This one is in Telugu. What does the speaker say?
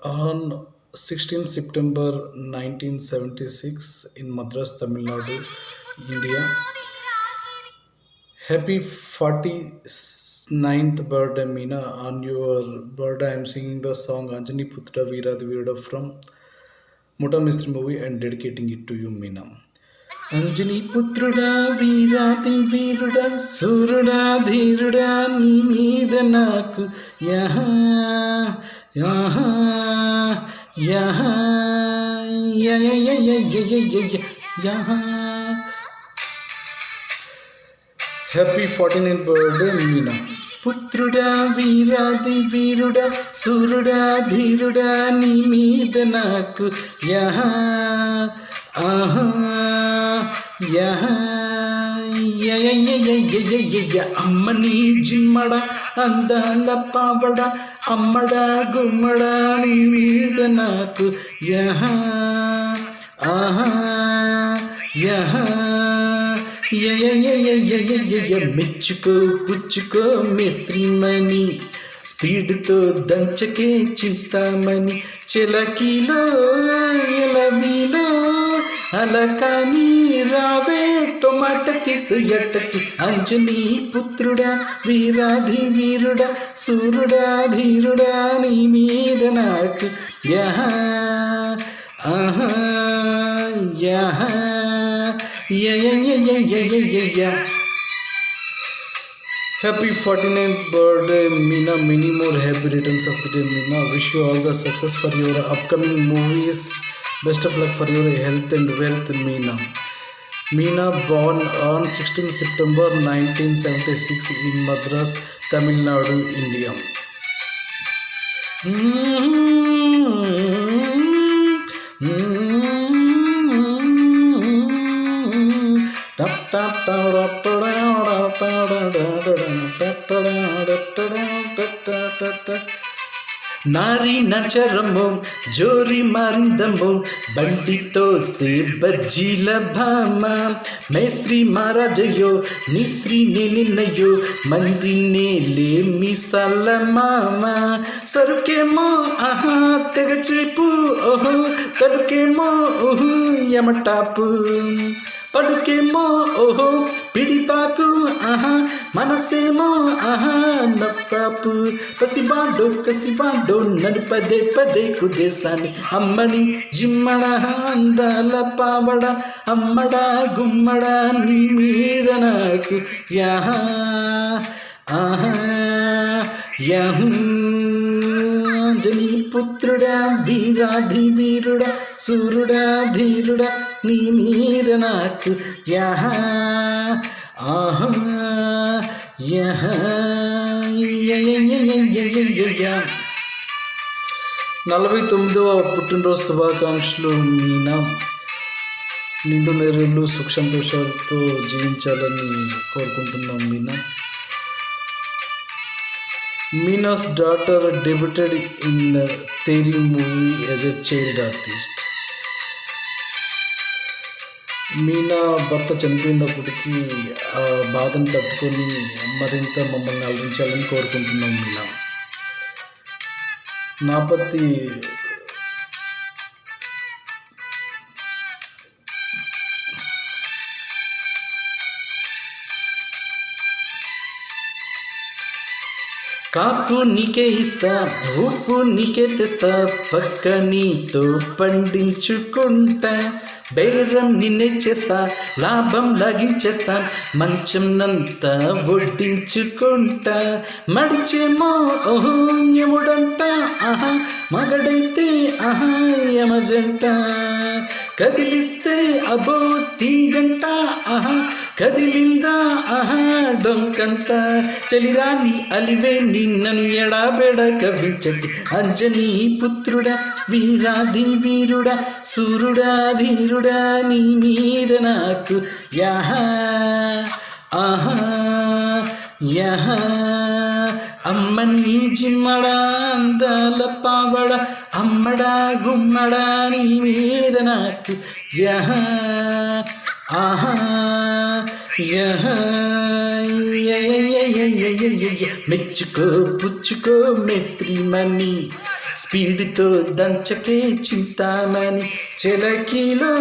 On 16 September 1976 in Madras, Tamil Nadu, India. Happy 49th birthday, Meena. On your birthday, I am singing the song Anjani Putra Veeradi Veeruda from Muta Mistri movie and dedicating it to you, Meena. Anjani పుత్రుడా వీరాది వీరుడా సూర్యుడా ధీరుడా నీ మీద నాకు యహా యహా యహా యహా. Happy 49th birthday Meena. పుత్రుడా వీరాది వీరుడా సూర్యుడా ధీరుడా నీ మీద నాకు యహా ఆహా యహా అమ్మని జిమ్మడ అందాల పావడ అమ్మడ గుమ్మడ నీ మీద నాకు యహా ఆహా యహా మెచ్చుకో పుచ్చుకో మేస్త్రీమని స్పీడ్తో దంచకే చింతామణి చెలకీలో ఎలవీలో అలా కానీ రావే టొమాటకి సుయటకి అంజనీ పుత్రుడా వీరాధి వీరుడా సూర్యుడా ధీరుడా నీ మీద నాకు యహా ఆహా యహా Happy 49th birthday, Meena. Many more happy returns of the day, Meena. Wish you all the success for your upcoming movies. Best of luck for your health and wealth, Meena. Meena born on 16 September 1976 in Madras, Tamil Nadu, India. నారి నచరము జోరి మారిందము బండితో సే బజ్జీల భామ మేస్త్రి మహారాజయ్యో నీ స్త్రీ నిన్నయ్యో మందినే లేమి సల్ల మామ సరుకేమో ఆహా తెగచేపు ఓహో తడుకేమో ఓహో యమటాపు పడుకేమో ఓహో పిడిపాకు ఆహా మనసేమో ఆహా నప్పాపు పసిబాండో కసిబాండో నన్ను పదే పదే కుదేశాన్ని అమ్మని జిమ్మడ అందాల పావడ అమ్మడ గుమ్మడ నీ మీద నాకు యహా ఆహా యహూ అంజనీ పుత్రుడా వీరాధి వీరుడా సూర్యుడా ధీరుడా నీ మీద నాకు యహా ఆహా యహా 49వ పుట్టినరోజు శుభాకాంక్షలు మీనా. నిండు నెరళ్ళు సుఖ సంతోషాలతో జీవించాలని కోరుకుంటున్నాం Meena. Meena's daughter debuted in Teri movie as a child artist. Meena భర్త చనిపోయినప్పటికీ ఆ బాధను తట్టుకొని మరింత మమ్మల్ని అలరించాలని కోరుకుంటున్నాం మీనా. నాపతి కాపు నీకే ఇస్తా ఉప్పు నీకే తెస్తా పక్క నీతో పండించుకుంటా బేరం నిన్నే చేస్తా లాభం లాగించేస్తా మంచం నంతా వడ్డించుకుంటా మడిచేమో ఓహో యముడంట ఆహా మగడైతే ఆహా యమజంట కదిలిస్తే అబో తీగంట ఆహా కదిలిందా ఆహా డొంకంత చలిరాని అలివే నిన్నను ఎడాబెడ కవించటి అంజనీ పుత్రుడా వీరాధి వీరుడా సూర్యుడా ధీరుడా నీ మీద నాకు యహా ఆహా యహా అమ్మని జిమ్మడా అందాల పావడ అమ్మడా గుమ్మడా నీ మీద నాకు యహా ఆహా యహా మెచ్చుకో పుచ్చుకో మేస్త్రీమని స్పీడ్తో దంచకే చింతామణి చెలకిలో